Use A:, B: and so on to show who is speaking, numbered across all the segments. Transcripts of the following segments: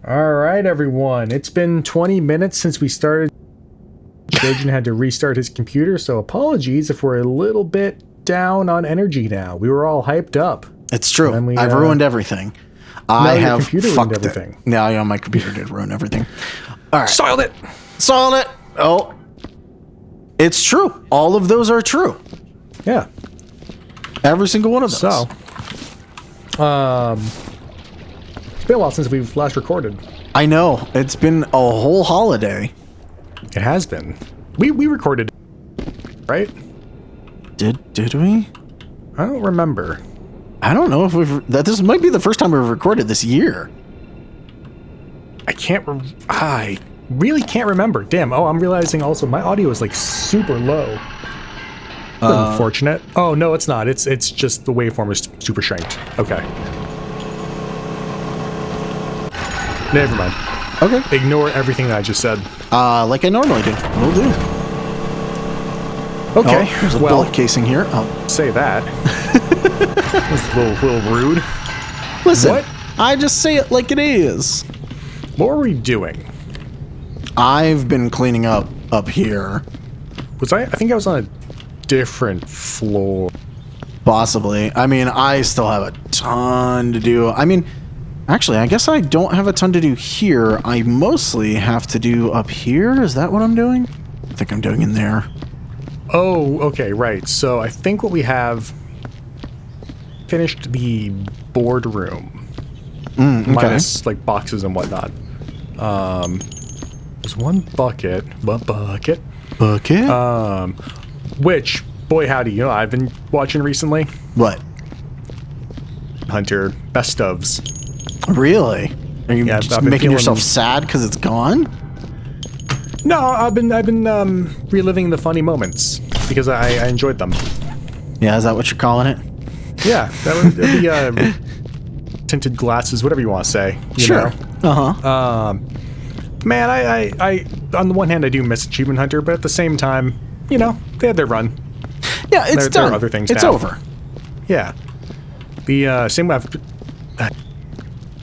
A: All right, everyone. It's been 20 minutes since we started. Jason had to restart his computer, so apologies if we're a little bit down on energy now. We were all hyped up.
B: It's true. I've ruined everything. I have fucked everything. Now, yeah, my computer did ruin everything. All right.
A: Soiled it.
B: Oh. It's true. All of those are true.
A: Yeah.
B: Every single one of those.
A: So, it's been a while since we've last recorded.
B: I know. It's been a whole holiday.
A: It has been. We recorded, right?
B: Did we?
A: I don't remember.
B: I don't know if this might be the first time we've recorded this year.
A: I really can't remember. Damn. Oh, I'm realizing also my audio is like super low. Unfortunate. Oh, no, it's not. It's just the waveform is super shanked. Okay. Never mind.
B: Okay.
A: Ignore everything that I just said.
B: Like I normally do. Will do.
A: Okay.
B: Oh, there's a bullet casing here.
A: I'll say that. That's a little rude.
B: Listen,
A: what?
B: I just say it like it is.
A: What were we doing?
B: I've been cleaning up here.
A: I think I was on a different floor.
B: Possibly. I mean, I still have a ton to do. I mean, actually, I guess I don't have a ton to do here. I mostly have to do up here. Is that what I'm doing? I think I'm doing in there.
A: Oh, okay, right. So I think what we have finished the boardroom.
B: Okay.
A: Minus like boxes and whatnot. There's one bucket.
B: Bucket?
A: Which, boy howdy, you know I've been watching recently?
B: What?
A: Hunter Best Ofs.
B: Really? Are you
A: Yeah,
B: just
A: I've been
B: making
A: feeling
B: yourself sad because it's gone?
A: No, I've been reliving the funny moments because I enjoyed them.
B: Yeah, is that what you're calling it?
A: Yeah, that'd be tinted glasses, whatever you want to say.
B: Sure.
A: Man, I on the one hand I do miss Achievement Hunter, but at the same time, you know, they had their run.
B: Yeah, it's done.
A: There are other things
B: it's
A: now.
B: over.
A: Yeah. The same way I've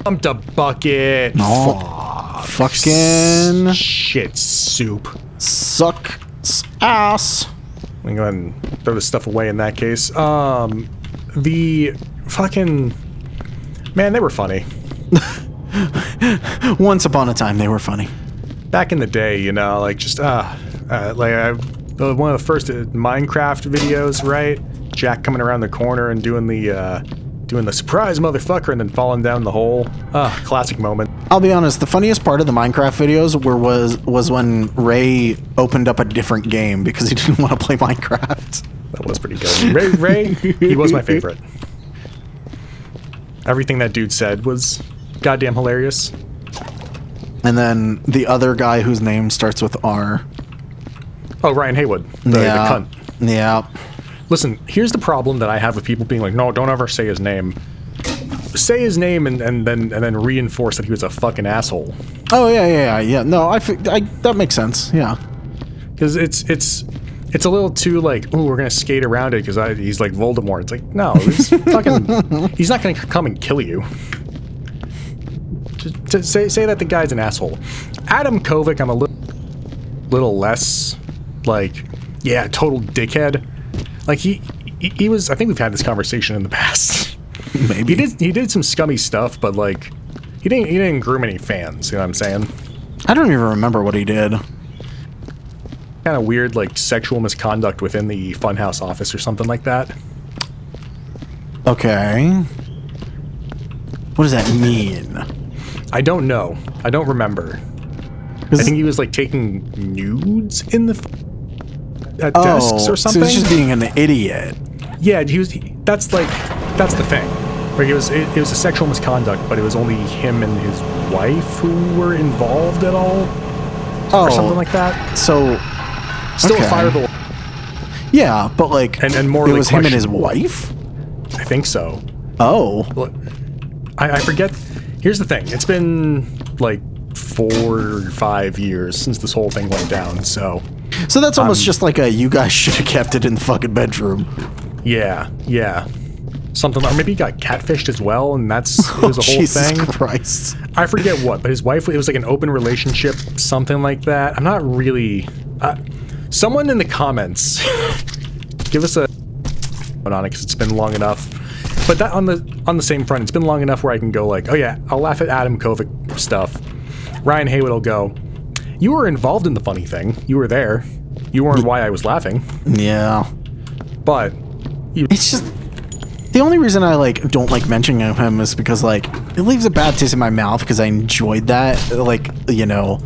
A: dumped a bucket.
B: Oh, fucking
A: shit soup.
B: Suck ass.
A: Let me go ahead and throw this stuff away in that case. The fucking... Man, they were funny.
B: Once upon a time, they were funny.
A: Back in the day, you know, like just, one of the first Minecraft videos, right? Jack coming around the corner and doing the surprise motherfucker and then falling down the hole. Classic moment.
B: I'll be honest, the funniest part of the Minecraft videos was when Ray opened up a different game because he didn't want to play Minecraft.
A: That was pretty good. Ray, he was my favorite. Everything that dude said was goddamn hilarious.
B: And then the other guy whose name starts with R.
A: Oh, Ryan Haywood. The cunt.
B: Yeah.
A: Listen, here's the problem that I have with people being like, no, don't ever say his name. Say his name and then reinforce that he was a fucking asshole.
B: Oh, yeah. No, that makes sense, yeah.
A: Because it's a little too like, oh, we're gonna skate around it because he's like Voldemort. It's like, no, he's not gonna come and kill you. To say that the guy's an asshole. Adam Kovic, I'm a little less like, yeah, total dickhead. Like he was. I think we've had this conversation in the past.
B: Maybe
A: he did some scummy stuff, but like he didn't groom any fans. You know what I'm saying?
B: I don't even remember what he did.
A: Kind of weird, like sexual misconduct within the Funhouse office or something like that.
B: Okay. What does that mean?
A: I don't know. I don't remember. I think he was like taking nudes in the at desks or something.
B: So he's just being an idiot.
A: Yeah, that's the thing. Where it was a sexual misconduct, but it was only him and his wife who were involved at all, or something like that.
B: So
A: still fireable.
B: Yeah, but like,
A: and more.
B: It
A: like
B: was him and his wife.
A: I think so.
B: Oh,
A: I forget. Here's the thing. It's been like 4 or 5 years since this whole thing went down. So
B: that's almost just like you guys should have kept it in the fucking bedroom.
A: Yeah. something, or maybe he got catfished as well, and it was a whole
B: Jesus
A: thing.
B: Christ.
A: I forget what, but his wife, it was like an open relationship, something like that. I'm not really... someone in the comments, give us a... on it, because it's been long enough. But that on the same front, it's been long enough where I can go like, oh yeah, I'll laugh at Adam Kovic stuff. Ryan Haywood will go, you were involved in the funny thing. You were there. You weren't why I was laughing.
B: Yeah.
A: But...
B: It's just... The only reason I, like, don't like mentioning him is because, like, it leaves a bad taste in my mouth because I enjoyed that, like, you know,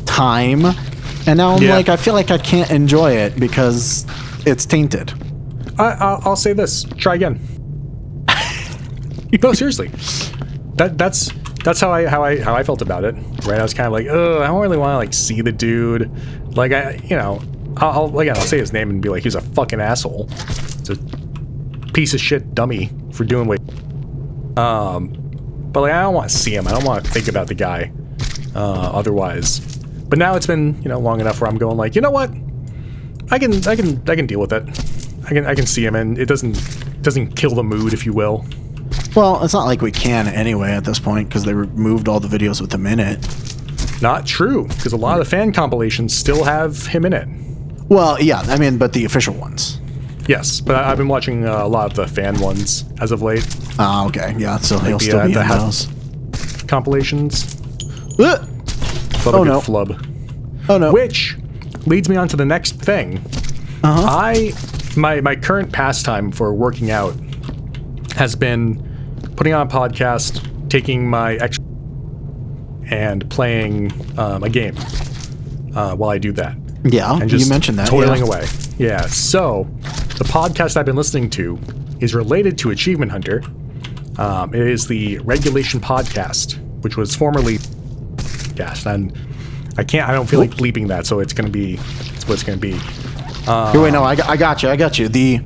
B: time. And now I'm like, I feel like I can't enjoy it because it's tainted.
A: I'll say this. Try again. No, seriously. That's how I felt about it. Right? I was kind of like, oh, I don't really want to like see the dude. Like I'll say his name and be like, he's a fucking asshole. It's a piece of shit dummy for doing what. But like I don't want to see him. I don't want to think about the guy. Otherwise. But now it's been long enough where I'm going like, you know what? I can deal with it. I can see him, and it doesn't kill the mood, if you will.
B: Well, it's not like we can anyway at this point because they removed all the videos with him in it.
A: Not true, because a lot of the fan compilations still have him in it.
B: Well, yeah, I mean, but the official ones.
A: Yes, but I've been watching a lot of the fan ones as of late.
B: Oh, okay, yeah, so he'll
A: Like
B: still be in
A: the
B: those.
A: Compilations.
B: Oh no.
A: Flub.
B: Oh no.
A: Which leads me on to the next thing. My current pastime for working out has been putting on a podcast, taking my extra and playing a game while I do that.
B: Yeah,
A: and just
B: you mentioned that.
A: Toiling away. Yeah. So the podcast I've been listening to is related to Achievement Hunter. It is the Regulation Podcast, which was formerly podcast, and I don't feel like bleeping that, so it's what it's gonna be.
B: Wait, no, I got you. The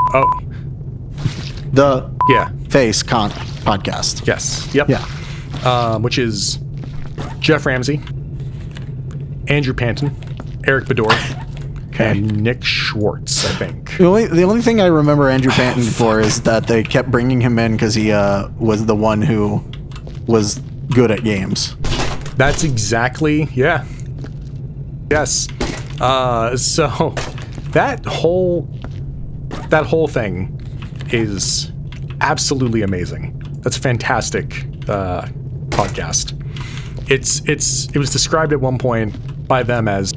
B: Face Con podcast.
A: Yes. Yep.
B: Yeah.
A: Which is Jeff Ramsey, Andrew Panton, Eric Bedore, and Nick Schwartz, I think.
B: The only thing I remember Andrew Panton for is that they kept bringing him in because he was the one who was good at games.
A: That's exactly, yeah. Yes. So that whole thing is absolutely amazing. That's a fantastic podcast. It was described at one point by them as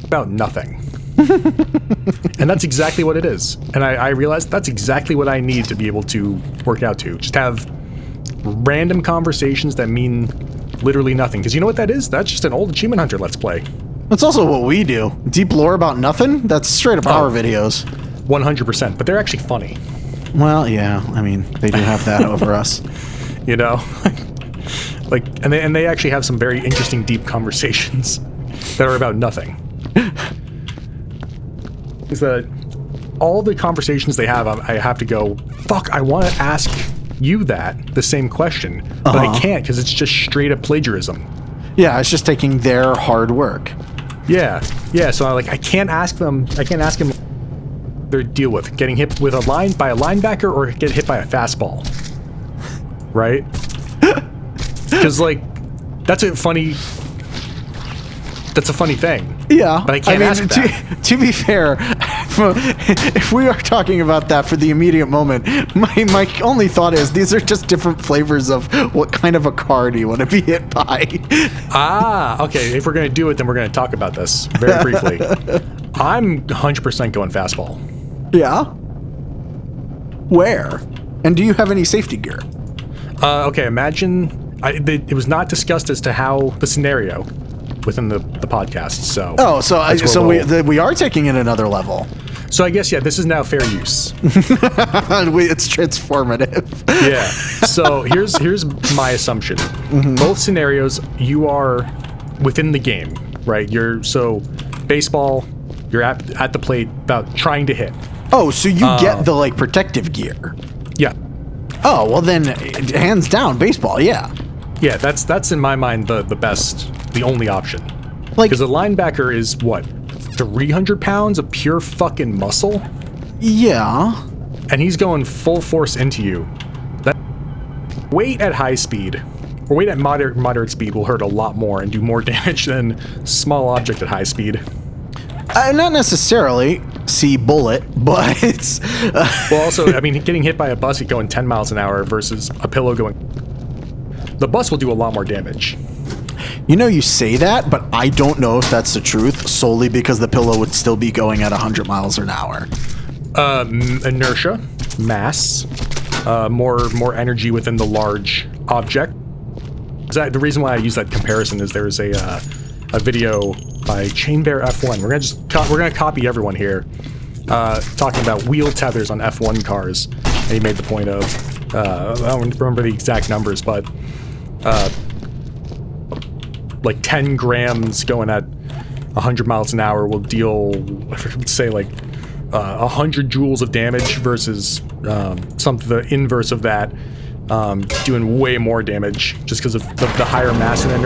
A: about nothing. And that's exactly what it is. And I realized that's exactly what I need to be able to work out to. Just have random conversations that mean literally nothing. Because you know what that is? That's just an old Achievement Hunter Let's Play.
B: That's also what we do. Deep lore about nothing? That's straight up our videos.
A: 100%. But they're actually funny.
B: Well, yeah. I mean, they do have that over us.
A: You know? Like, and they actually have some very interesting, deep conversations that are about nothing. Is that all the conversations they have, I have to go, fuck, I want to ask you the same question, but I can't because it's just straight up plagiarism.
B: Yeah, it's just taking their hard work.
A: Yeah, so I can't ask him their deal with getting hit with by a linebacker or get hit by a fastball. Right? Because that's a funny thing.
B: Yeah,
A: but I can't ask that.
B: To be fair, if we are talking about that for the immediate moment, my only thought is these are just different flavors of what kind of a car do you want to be hit by.
A: Okay. If we're gonna do it, then we're gonna talk about this very briefly. I'm 100% going fastball.
B: Yeah. Where? And do you have any safety gear?
A: Okay. Imagine it was not discussed as to how the scenario within the podcast. So
B: we are taking it another level.
A: So I guess this is now fair use.
B: It's transformative.
A: Yeah. So here's my assumption. Mm-hmm. Both scenarios, you are within the game, right? Baseball, you're at the plate about trying to hit.
B: Oh, so you get the protective gear.
A: Yeah.
B: Oh, well then hands down baseball, yeah.
A: Yeah, that's in my mind the only option. Because a linebacker is what? 300 pounds of pure fucking muscle?
B: Yeah.
A: and he's going full force into you. That weight at high speed, or weight at moderate speed, will hurt a lot more and do more damage than small object at high speed.
B: Not necessarily. See bullet, but it's...
A: Well, also, I mean, getting hit by a bus going 10 miles an hour versus a pillow going... The bus will do a lot more damage.
B: You know, you say that, but I don't know if that's the truth, solely because the pillow would still be going at 100 miles an hour.
A: Inertia, mass, more energy within the large object. The reason why I use that comparison is there's a video by Chainbear F1. We're gonna copy everyone here, talking about wheel tethers on F1 cars, and he made the point of I don't remember the exact numbers, but like 10 grams going at 100 miles an hour will deal, let's say, like 100 joules of damage versus the inverse of that, doing way more damage just because of the higher mass and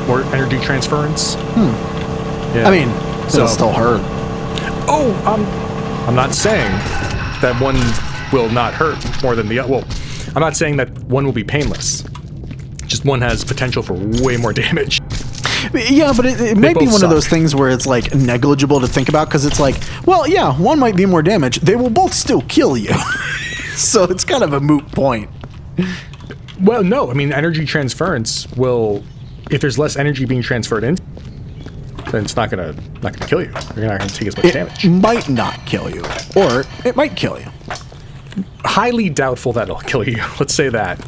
A: more energy transference. Yeah.
B: I mean, it'll still hurt.
A: Oh, I'm not saying that one will not hurt more than the other. Well, I'm not saying that one will be painless. Just one has potential for way more damage.
B: Yeah, but it might be one of those things where it's like negligible to think about, because it's like, well, yeah, one might be more damage. They will both still kill you. So it's kind of a moot point.
A: Well, no, I mean, energy transference will, if there's less energy being transferred in, then it's not gonna kill you. You're not gonna take as much damage.
B: It might not kill you, or it might kill you.
A: Highly doubtful that it'll kill you. Let's say that.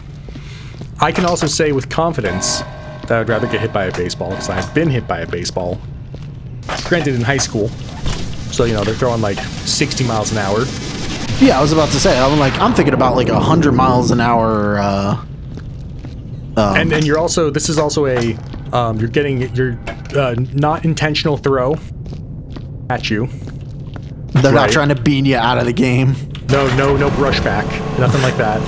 A: I can also say with confidence that I'd rather get hit by a baseball, because I've been hit by a baseball. Granted, in high school, so you know they're throwing like 60 miles an hour.
B: Yeah, I was about to say. I'm thinking about like 100 miles an hour.
A: And you're also, this is also a you're getting your not intentional throw at you.
B: They're not trying to bean you out of the game.
A: No brushback, nothing like that.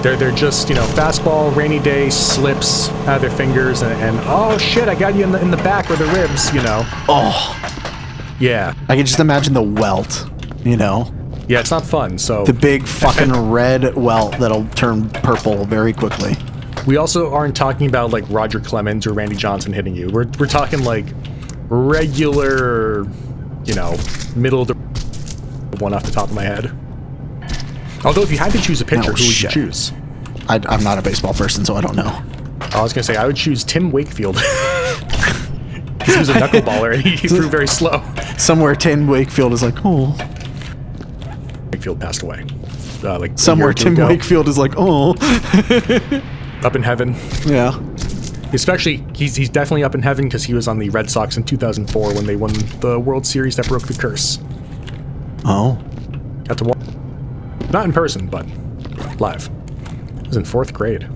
A: They're just, you know, fastball, rainy day, slips out of their fingers, and oh shit, I got you in the back or the ribs, you know.
B: Oh,
A: yeah.
B: I can just imagine the welt, you know.
A: Yeah, it's not fun. So
B: the big fucking red welt that'll turn purple very quickly.
A: We also aren't talking about like Roger Clemens or Randy Johnson hitting you. We're talking like regular, you know, middle of the one off the top of my head. Although if you had to choose a pitcher, who would you choose?
B: I'm not a baseball person, so I don't know.
A: I was gonna say I would choose Tim Wakefield. He was a knuckleballer and he threw very slow.
B: Somewhere Tim Wakefield is like, oh.
A: Wakefield passed away. Like
B: somewhere Tim Wakefield is like, oh.
A: Up in heaven.
B: Yeah.
A: Especially, he's definitely up in heaven because he was on the Red Sox in 2004 when they won the World Series that broke the curse.
B: Oh.
A: Got to watch. Not in person, but live. I was in 4th grade.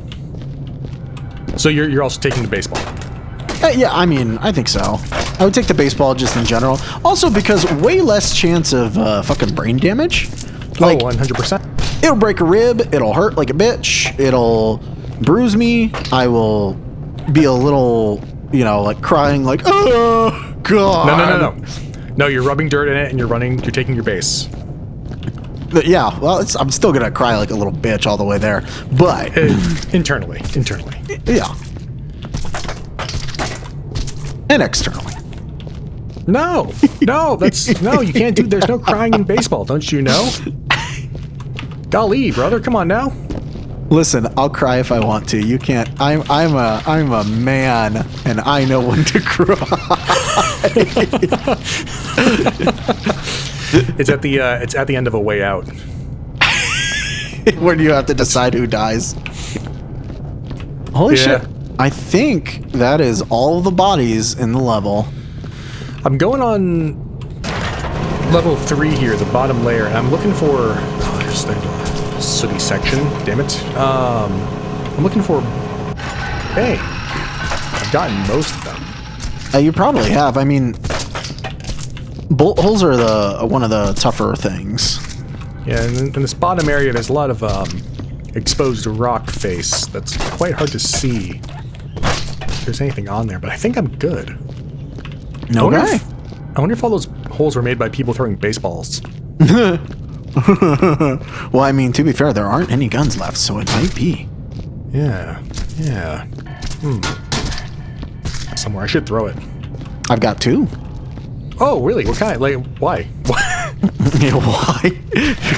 A: So you're also taking the baseball?
B: Yeah, I mean, I think so. I would take the baseball just in general. Also because way less chance of fucking brain damage. Like,
A: 100%.
B: It'll break a rib. It'll hurt like a bitch. It'll bruise me. I will be a little, you know, like crying like, oh, God.
A: No. No, you're rubbing dirt in it and you're taking your base.
B: Yeah, well, I'm still gonna cry like a little bitch all the way there, but
A: internally,
B: yeah, and externally.
A: No, you can't do. There's no crying in baseball, don't you know? Golly, brother, come on now.
B: Listen, I'll cry if I want to. You can't. I'm a man, and I know when to cry.
A: It's at the end of A Way Out.
B: Where do you have to decide who dies? Holy shit. I think that is all the bodies in the level.
A: I'm going on level 3 here, the bottom layer, and I'm looking for... Oh, there's the sooty section, damn it. I'm looking for... Hey, I've gotten most of them.
B: You probably have. I mean... Bolt holes are one of the tougher things.
A: Yeah, and in this bottom area, there's a lot of exposed rock face that's quite hard to see if there's anything on there, but I think I'm good.
B: Okay.
A: I wonder if all those holes were made by people throwing baseballs.
B: Well, I mean, to be fair, there aren't any guns left, so it might be.
A: Yeah. Somewhere I should throw it.
B: I've got 2.
A: Oh, really? What kind? Like, why?
B: Yeah, why?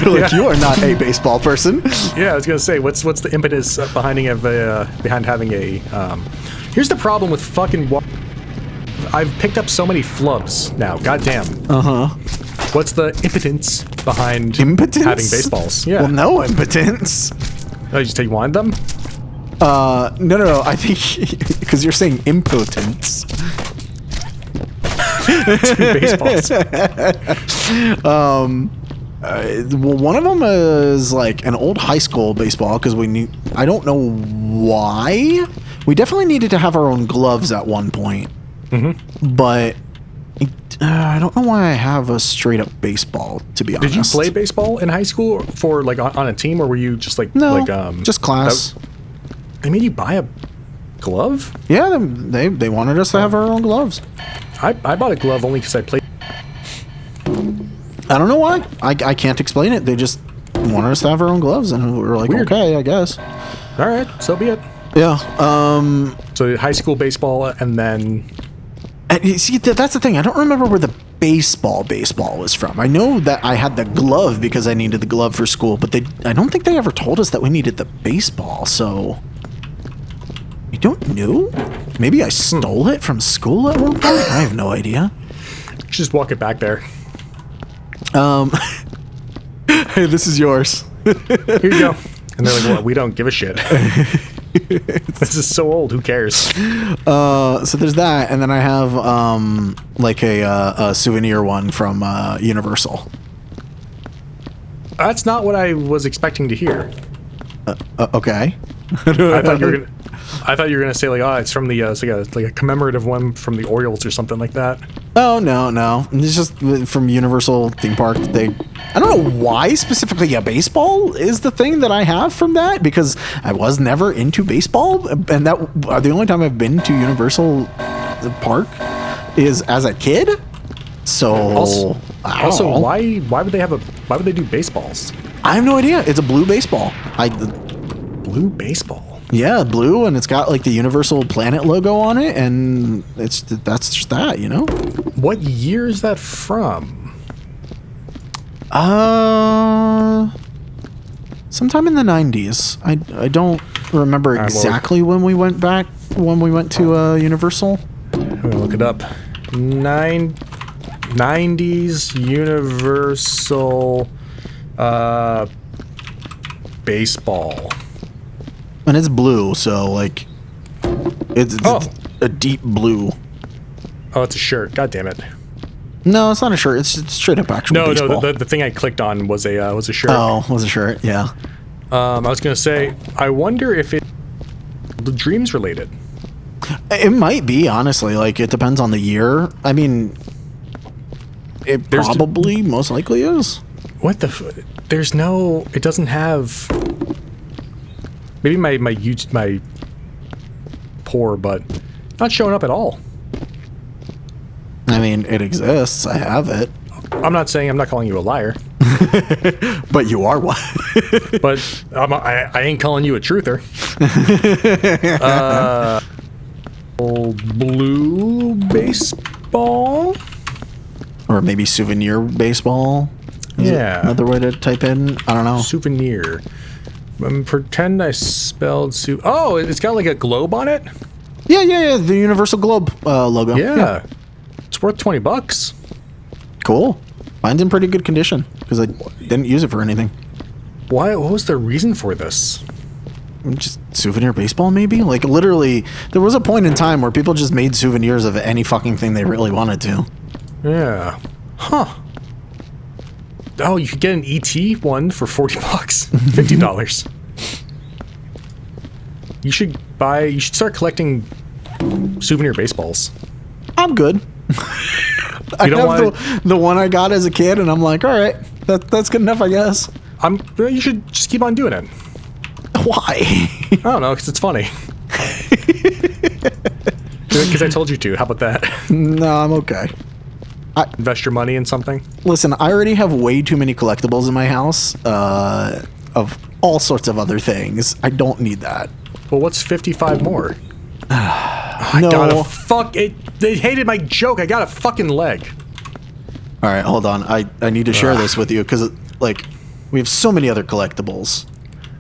B: You're like, you are not a baseball person.
A: Yeah, I was gonna say, what's the impetus behind having a? Here's the problem with fucking. I've picked up so many flubs now. Goddamn. What's the impotence behind having baseballs? Yeah.
B: Well, no impotence.
A: Oh, you just take one of them?
B: No. I think because you're saying impotence.
A: 2 baseballs.
B: Well, one of them is like an old high school baseball because I don't know why. We definitely needed to have our own gloves at one point. But I don't know why I have a straight up baseball, to be honest.
A: Did you play baseball in high school for like on a team, or were you just like
B: just class?
A: They made you buy a glove?
B: Yeah, they wanted us to have our own gloves.
A: I bought a glove only because I played.
B: I don't know why. I can't explain it. They just wanted us to have our own gloves, and we were like,
A: Weird.
B: Okay, I guess.
A: All right, so be it.
B: Yeah.
A: So high school baseball, and then.
B: And you see, that's the thing. I don't remember where the baseball was from. I know that I had the glove because I needed the glove for school, but I don't think they ever told us that we needed the baseball. So I don't know. Maybe I stole it from school at one point. I have no idea.
A: Just walk it back there.
B: Hey, this is yours.
A: Here you go. And they're like, well, we don't give a shit. This is so old. Who cares?
B: So there's that, and then I have like a souvenir one from Universal.
A: That's not what I was expecting to hear.
B: Okay.
A: I thought you were gonna say like, oh, it's from the it's like a commemorative one from the Orioles or something like that.
B: Oh no, it's just from Universal theme park. I don't know why specifically a baseball is the thing that I have from that, because I was never into baseball, and that the only time I've been to Universal Park is as a kid. So
A: also why would they do baseballs?
B: I have no idea. It's a blue baseball.
A: Blue baseball.
B: Yeah, blue, and it's got like the Universal Planet logo on it, and that's just that, you know.
A: What year is that from?
B: Sometime in the 90s. I don't remember exactly when we went to Universal.
A: I'm gonna look it up. 90s Universal baseball.
B: And it's blue, so like it's a deep blue.
A: Oh, it's a shirt. God damn it.
B: No, it's not a shirt. It's straight up actual baseball.
A: No, the thing I clicked on was a shirt.
B: Oh, was a shirt. Yeah.
A: I was gonna say, I wonder if the Dreams related.
B: It might be, honestly. Like, it depends on the year. I mean, it probably most likely is.
A: What the? There's no. It doesn't have. Maybe my poor, but not showing up at all.
B: I mean, it exists. I have it.
A: I'm not calling you a liar.
B: But you are one.
A: But I ain't calling you a truther. Blue baseball?
B: Or maybe souvenir baseball? Is another way to type in? I don't know.
A: Souvenir. Pretend I spelled Oh, it's got like a globe on it?
B: Yeah. The Universal Globe logo.
A: Yeah. It's worth $20.
B: Cool. Mine's in pretty good condition because I didn't use it for anything.
A: Why? What was the reason for this?
B: Just souvenir baseball, maybe? Like, literally, there was a point in time where people just made souvenirs of any fucking thing they really wanted to.
A: Yeah. Huh. Oh, you could get an ET one for $40. $50. You should start collecting souvenir baseballs.
B: I'm good. I have the one I got as a kid, and I'm like, all right, that's good enough, I guess.
A: You should just keep on doing it.
B: Why?
A: I don't know, because it's funny. Because I told you to. How about that?
B: No, I'm okay.
A: invest your money in something.
B: Listen, I already have way too many collectibles in my house of all sorts of other things. I don't need that.
A: Well, what's 55 more? I
B: No.
A: got a fuck it. They hated my joke. I got a fucking leg.
B: All right, hold on. I need to share this with you because, like, we have so many other collectibles.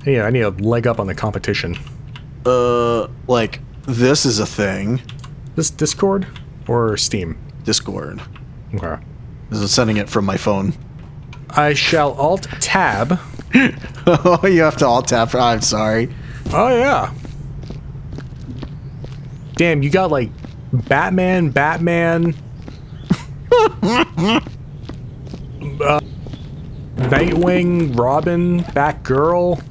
A: Yeah, I need a leg up on the competition.
B: Like, this is a thing.
A: This Discord or Steam?
B: Discord.
A: Okay.
B: This is sending it from my phone.
A: I shall Alt-Tab.
B: Oh, you have to Alt-Tab. I'm sorry.
A: Oh, yeah. Damn, you got, like, Batman, Nightwing, Robin, Batgirl.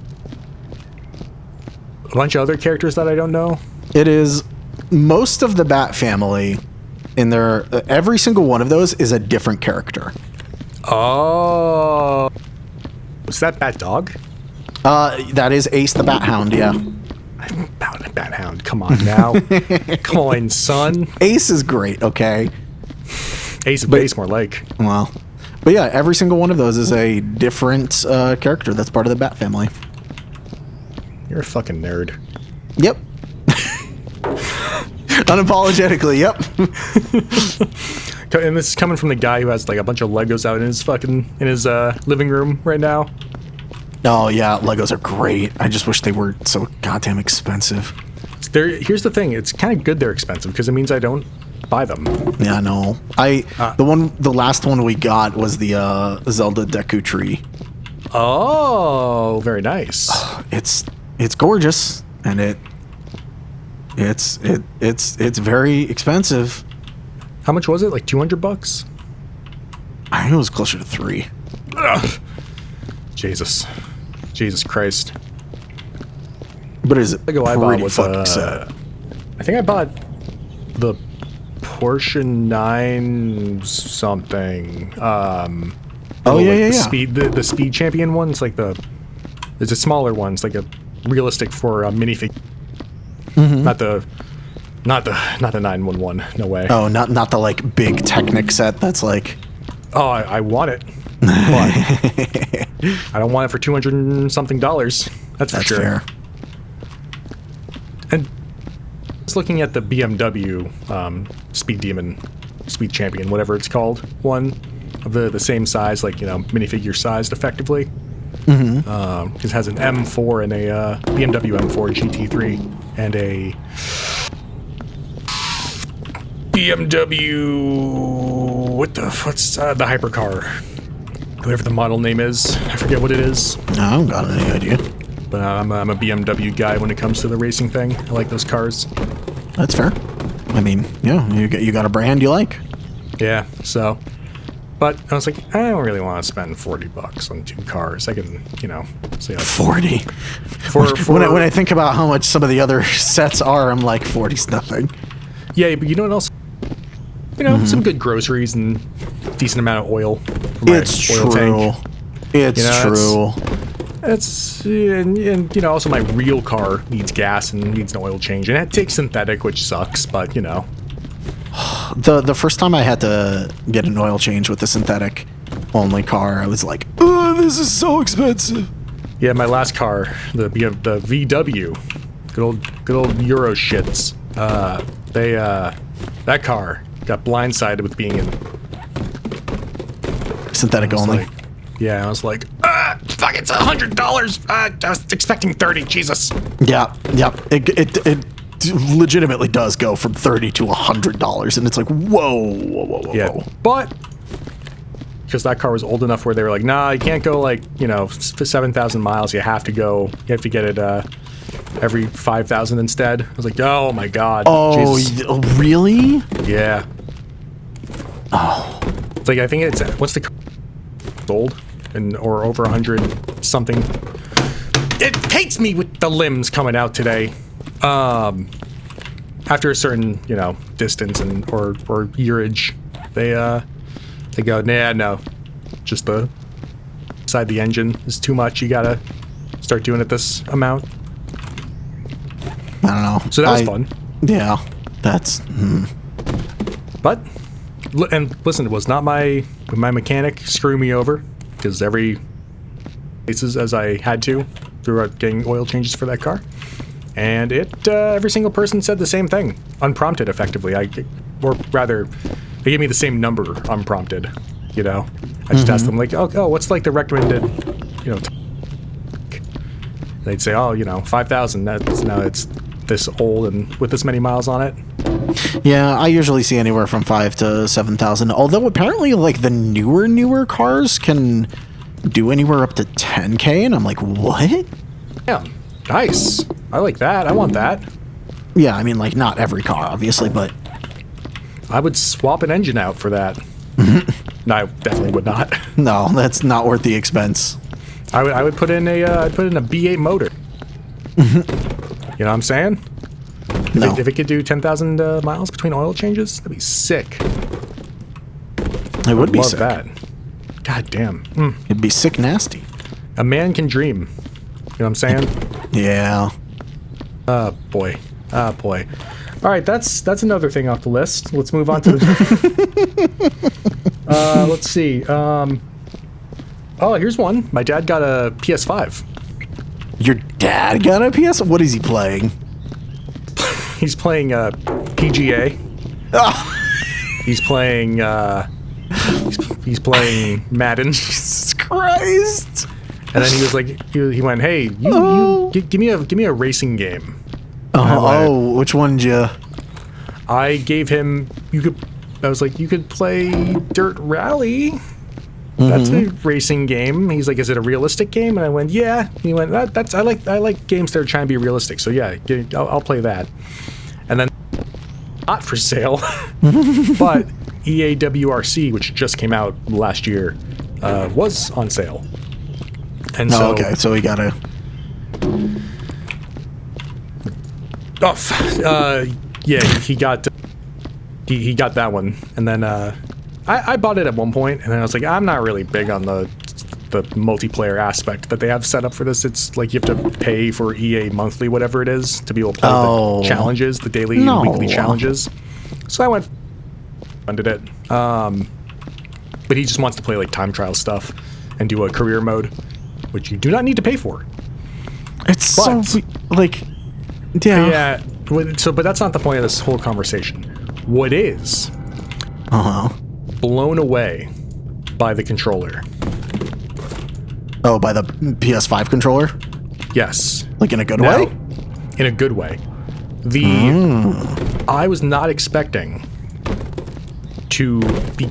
A: A bunch of other characters that I don't know.
B: It is most of the Bat family. In their every single one of those is a different character.
A: Oh. Was that Bat Dog?
B: That is Ace the Bat Hound, yeah.
A: About a Bat Hound. Come on now. Come on, son.
B: Ace is great, okay?
A: Ace of Base, more like.
B: Well, but yeah, every single one of those is a different character that's part of the Bat family.
A: You're a fucking nerd.
B: Yep. Unapologetically, yep.
A: And this is coming from the guy who has like a bunch of Legos out in his living room right now.
B: Oh yeah, Legos are great. I just wish they were so goddamn expensive.
A: Here's the thing: it's kind of good they're expensive because it means I don't buy them.
B: Yeah, no. The last one we got was the Zelda Deku Tree.
A: Oh, very nice.
B: It's gorgeous, and it's very expensive.
A: How much was it? Like $200?
B: I think it was closer to 3.
A: Ugh. Jesus Christ.
B: But is it
A: I bought was
B: fucking set?
A: I think I bought the Porsche 9 something.
B: Oh yeah.
A: The Speed Champion one. It's like there's a smaller one. It's like a realistic for a minifig.
B: Mm-hmm.
A: Not the 911. No way.
B: Oh, not the like big Technic set. That's like.
A: Oh, I want it, but I don't want it for $200 something. That's for sure.
B: Fair.
A: And just looking at the BMW Speed Champion, whatever it's called, one of the same size, like minifigure sized, effectively. Mm-hmm. It has an M4 and a BMW M4 GT3 and a BMW. What's the hypercar? Whatever the model name is, I forget what it is.
B: I don't got any idea.
A: But I'm a BMW guy when it comes to the racing thing. I like those cars.
B: That's fair. I mean, yeah, you got a brand you like.
A: Yeah. So, but I was like, I don't really want to spend $40 on 2 cars. I can, say like
B: 40. When I think about how much some of the other sets are, I'm like 40's nothing.
A: Yeah, but you know what else? Some good groceries and decent amount of oil. For my
B: It's
A: oil
B: true.
A: Tank.
B: It's true.
A: It's and also my real car needs gas and needs an oil change, and it takes synthetic, which sucks. But
B: The first time I had to get an oil change with the synthetic only car, I was like, oh, this is so expensive.
A: Yeah, my last car, the VW, good old Euro shits. That car got blindsided with being in
B: synthetic only.
A: I was like, fuck, it's $100. I was expecting 30. Jesus.
B: Yeah. It legitimately does go from $30 to $100, and it's like, whoa.
A: Yeah, but because that car was old enough where they were like, nah, you can't go 7,000 miles. You have to get it every 5,000 instead. I was like, oh my god.
B: Oh,
A: Jesus.
B: Really?
A: Yeah.
B: Oh.
A: It's like, I think it's what's the car old or over 100 something. It hates me with the limbs coming out today. After a certain distance and or yearage, they go, nah, no, just the inside the engine is too much. You gotta start doing it this amount.
B: I don't know.
A: So that was fun.
B: Yeah, that's.
A: But And listen, it was not my mechanic screwing me over, because every places as I had to throughout getting oil changes for that car. And every single person said the same thing, unprompted, effectively. Or rather, they gave me the same number unprompted. You know, I just asked them like, oh, what's like the recommended, you know? They'd say, oh, you know, 5,000. It's this old and with this many miles on it.
B: Yeah, I usually see anywhere from 5 to 7,000. Although apparently, like the newer cars can do anywhere up to 10K, and I'm like, what?
A: Yeah, nice. I like that. I want that.
B: Yeah, I mean, like not every car, obviously, but
A: I would swap an engine out for that. No, I definitely would not.
B: No, that's not worth the expense.
A: I would put in a B8 motor. You know what I'm saying?
B: No.
A: If it could do 10,000 miles between oil changes, that'd be sick.
B: It would be
A: Love
B: sick.
A: that. God damn.
B: It'd be sick nasty.
A: A man can dream. You know what I'm saying?
B: Yeah.
A: Boy. Boy. All right, that's another thing off the list. Let's move on to the... let's see. Oh, here's one. My dad got a PS5.
B: Your dad got a PS? What is he playing?
A: He's playing PGA. He's playing he's playing Madden.
B: Jesus Christ.
A: And then he was like, he went, "Hey, give me a racing game."
B: Which one did you?
A: I gave him. I was like, you could play Dirt Rally. That's a racing game. He's like, is it a realistic game? And I went, yeah. And he went, I like games that are trying to be realistic. So yeah, I'll play that. And then, not for sale, but EAWRC, which just came out last year, was on sale. And so,
B: okay, so we gotta.
A: Yeah, he got that one, and then I bought it at one point, and then I was like, I'm not really big on the multiplayer aspect that they have set up for this. It's like you have to pay for EA monthly, whatever it is, to be able to play the challenges, the daily and weekly challenges. So I went funded it, but he just wants to play like time trial stuff and do a career mode, which you do not need to pay for.
B: It's so like, yeah.
A: So, but that's not the point of this whole conversation. What is blown away by the controller?
B: Oh, by the PS5 controller?
A: Yes.
B: Like in a good way?
A: In a good way. I was not expecting to be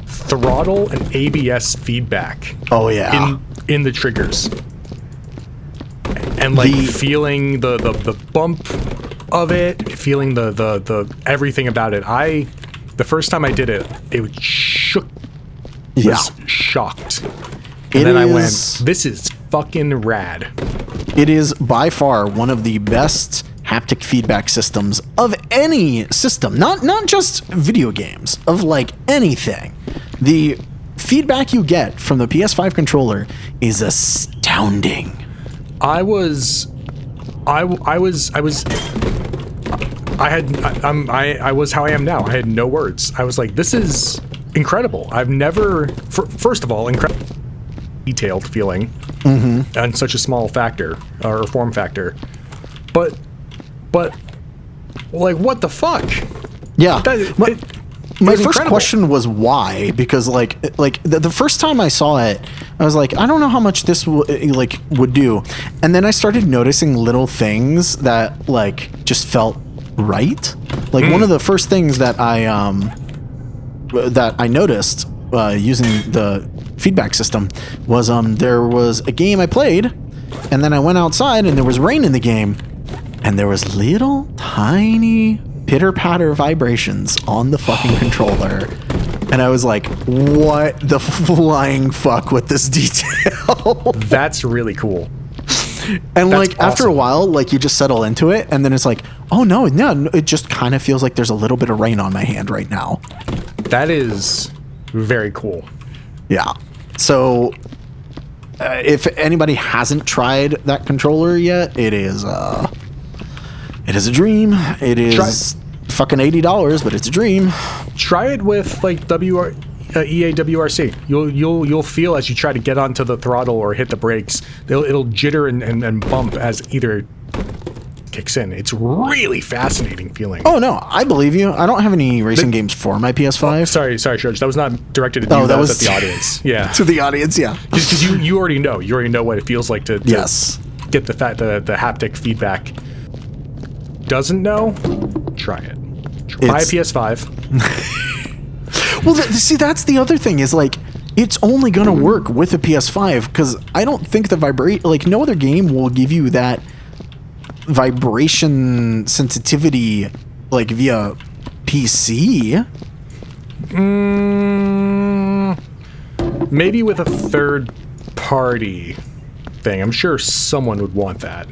A: throttle and ABS feedback.
B: Oh yeah.
A: In the triggers. And like feeling the bump of it, feeling the everything about it. The first time I did it, it was shook. Was shocked. And then I went, this is fucking rad.
B: It is by far one of the best haptic feedback systems of any system, not just video games, of like anything. The feedback you get from the PS5 controller is astounding. I was how I am now. I had no words. I was like, this is incredible. I've never, first of all, incredible detailed feeling on such a small factor or form factor, but like, what the fuck? Yeah. My first question was why, because like the first time I saw it, I was like, I don't know how much this would do, and then I started noticing little things that like just felt right. Like one of the first things that I noticed using the feedback system was there was a game I played, and then I went outside and there was rain in the game, and there was little tiny pitter-patter vibrations on the fucking controller, and I was like, what the flying fuck with this detail?
A: That's really cool.
B: And that's like after a while, like you just settle into it, and then it's like, oh no, it just kind of feels like there's a little bit of rain on my hand right now.
A: That is very cool.
B: Yeah. So if anybody hasn't tried that controller yet, it is a dream. It is fucking $80, but it's a dream.
A: Try it with like EA WRC. You'll feel as you try to get onto the throttle or hit the brakes, it'll jitter and bump as either kicks in. It's really fascinating feeling.
B: Oh no, I believe you. I don't have any racing games for my PS5.
A: Sorry, George. That was not directed at you. That was at the audience. Yeah,
B: to the audience. Yeah,
A: because you already know. You already know what it feels like to
B: yes,
A: get the haptic feedback. Doesn't know? Try it. Buy a PS5.
B: Well, see, that's the other thing is like it's only gonna work with a PS5 because I don't think no other game will give you that vibration sensitivity like via PC.
A: Maybe with a third party thing. I'm sure someone would want that.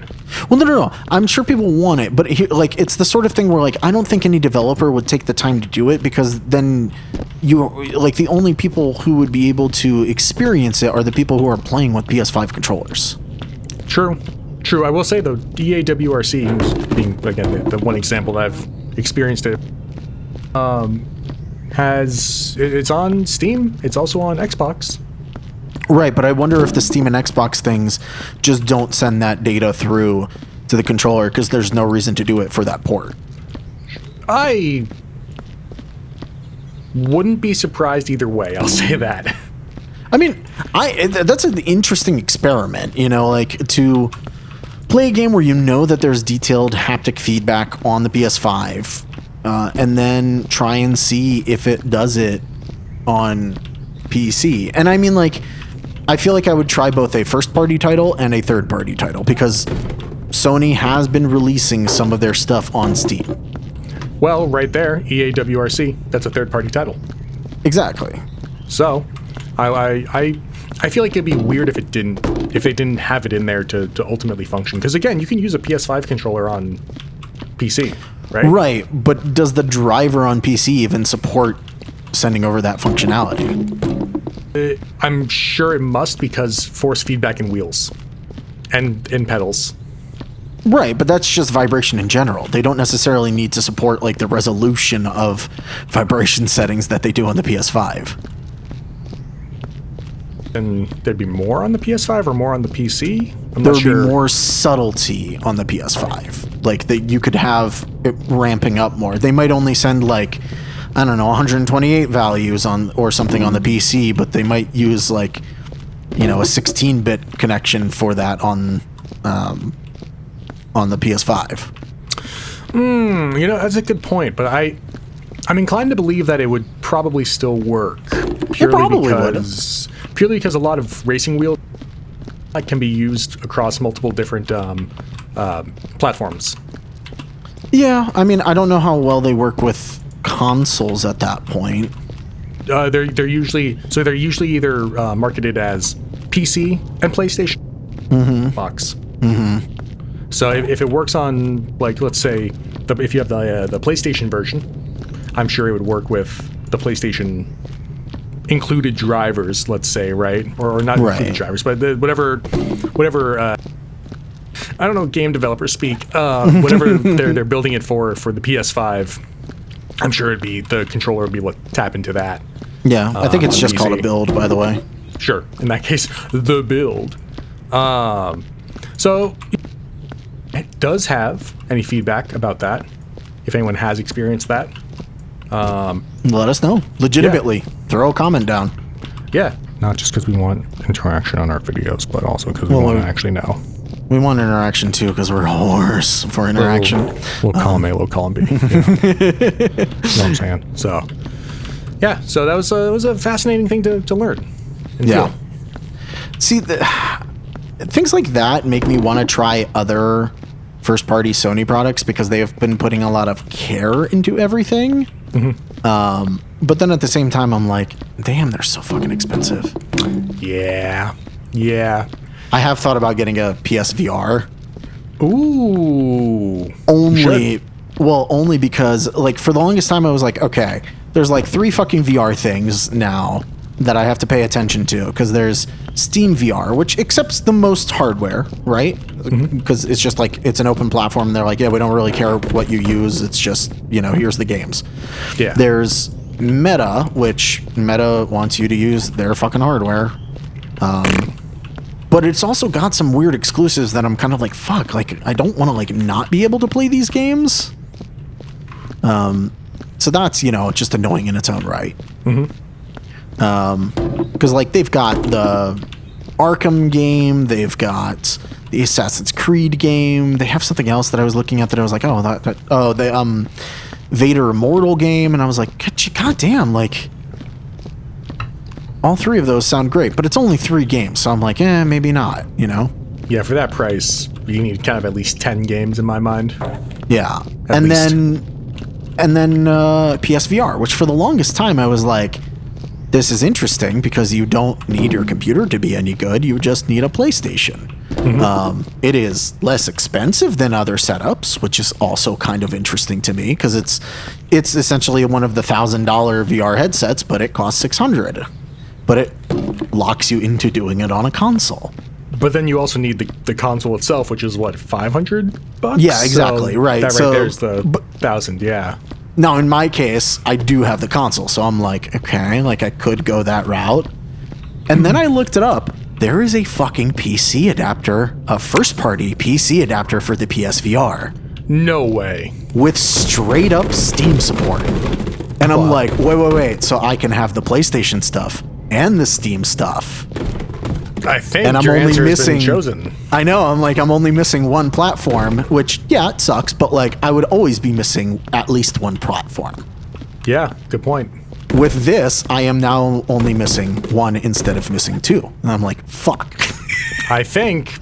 B: Well, no. I'm sure people want it, but it's the sort of thing where I don't think any developer would take the time to do it because then the only people who would be able to experience it are the people who are playing with PS5 controllers.
A: True. I will say though, DAWRC, being again the one example that I've experienced it, it's on Steam. It's also on Xbox.
B: Right, but I wonder if the Steam and Xbox things just don't send that data through to the controller because there's no reason to do it for that port.
A: I wouldn't be surprised either way. I'll say that.
B: I mean, that's an interesting experiment, to play a game where you know that there's detailed haptic feedback on the PS5, and then try and see if it does it on PC. And I mean, I feel like I would try both a first-party title and a third-party title because Sony has been releasing some of their stuff on Steam.
A: Well, right there, EA WRC, that's a third-party title.
B: Exactly.
A: So, I feel like it'd be weird if they didn't have it in there to ultimately function. Because again, you can use a PS5 controller on PC, right?
B: Right, but does the driver on PC even support sending over that functionality?
A: I'm sure it must because force feedback in wheels and in pedals.
B: Right, but that's just vibration in general. They don't necessarily need to support the resolution of vibration settings that they do on the PS5.
A: And there'd be more on the PS5 or more on the PC?
B: There would be more subtlety on the PS5. That you could have it ramping up more. They might only send 128 values or something on the PC, but they might use a 16-bit connection for that on the PS5.
A: That's a good point, but I'm inclined to believe that it would probably still work. Purely because a lot of racing wheels can be used across multiple different platforms.
B: Yeah, I mean, I don't know how well they work with consoles at that point.
A: They're usually either marketed as PC and PlayStation box. Mm-hmm. So if it works on let's say if you have the PlayStation version, I'm sure it would work with the PlayStation included drivers, let's say, right? Or not included drivers, but whatever I don't know, game developers speak. Whatever they're building it for the PS5, I'm sure the controller would be able to tap into that.
B: Yeah, I think it's just called a build, by the way.
A: Sure, in that case, the build. So it does have any feedback about that. If anyone has experienced that,
B: let us know. Legitimately, throw a comment down.
A: Yeah, not just because we want interaction on our videos, but also because we want to actually know.
B: We want interaction too, because we're horse for interaction.
A: We'll column A, we'll column B. You know what I'm saying? So, yeah. So that was a fascinating thing to learn. And feel.
B: See, things like that make me want to try other first-party Sony products because they have been putting a lot of care into everything. Mm-hmm. But then at the same time, I'm like, damn, they're so fucking expensive.
A: Yeah.
B: I have thought about getting a PSVR.
A: Ooh.
B: Only because, for the longest time, I was like, okay, there's 3 fucking VR things now that I have to pay attention to, because there's Steam VR, which accepts the most hardware, right? Because it's just like, it's an open platform, and they're like, yeah, we don't really care what you use, it's just, here's the games.
A: Yeah.
B: There's Meta, which Meta wants you to use their fucking hardware. But it's also got some weird exclusives that I'm kind of like, fuck, like, I don't want to, like, not be able to play these games. So that's, just annoying in its own right. Because, like, they've got the Arkham game, they've got the Assassin's Creed game, they have something else that I was looking at that I was like, oh, the Vader Immortal game, and I was like, god damn, like, all three of those sound great, but it's only 3 games, so I'm like, maybe not,
A: Yeah, for that price, you need kind of at least 10 games in my mind.
B: Yeah.
A: At least.
B: And then PSVR, which for the longest time I was like, this is interesting because you don't need your computer to be any good, you just need a PlayStation. It is less expensive than other setups, which is also kind of interesting to me because it's essentially one of the $1,000 VR headsets, but it costs $600. But it locks you into doing it on a console.
A: But then you also need the console itself, which is what, $500?
B: Yeah, exactly,
A: so
B: right.
A: That right there's the 1,000, yeah.
B: Now, in my case, I do have the console, so I'm like, okay, like I could go that route. And then I looked it up. There is a fucking PC adapter, a first-party PC adapter for the PSVR.
A: No way.
B: With straight up Steam support. And I'm like, wait, so I can have the PlayStation stuff and the Steam stuff.
A: I think
B: and I'm
A: your
B: only
A: answer
B: missing,
A: has been chosen.
B: I know, I'm only missing one platform, which, yeah, it sucks, but like, I would always be missing at least one platform.
A: Yeah, good point.
B: With this, I am now only missing one instead of missing 2. And I'm like, fuck.
A: I think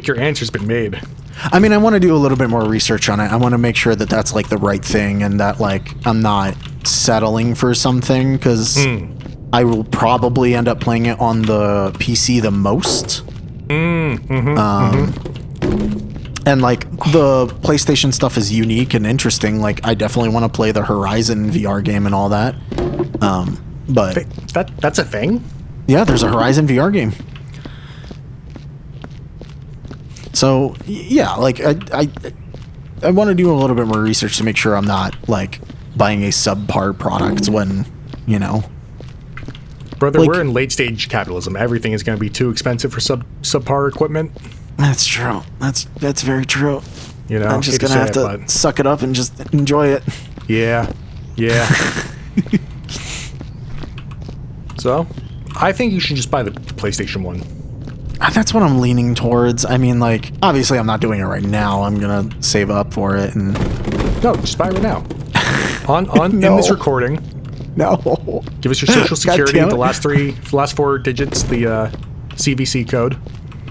A: your answer's been made.
B: I mean, I want to do a little bit more research on it. I want to make sure that that's like the right thing and that like I'm not settling for something because I will probably end up playing it on the PC the most. And like the PlayStation stuff is unique and interesting. Like I definitely want to play the Horizon VR game and all that. But
A: that's a thing?
B: Yeah, there's a Horizon VR game. So yeah, like I want to do a little bit more research to make sure I'm not like buying a subpar product when,
A: Brother,
B: like,
A: we're in late stage capitalism. Everything is going to be too expensive for subpar equipment.
B: That's true. That's very true. I'm just gonna have to suck it up and just enjoy it.
A: Yeah. So, I think you should just buy the PlayStation 1.
B: That's what I'm leaning towards. I mean, like, obviously I'm not doing it right now. I'm gonna save up for it and...
A: No, just buy it right now. In this recording.
B: No.
A: Give us your social security, the last 4 digits, the CVC code.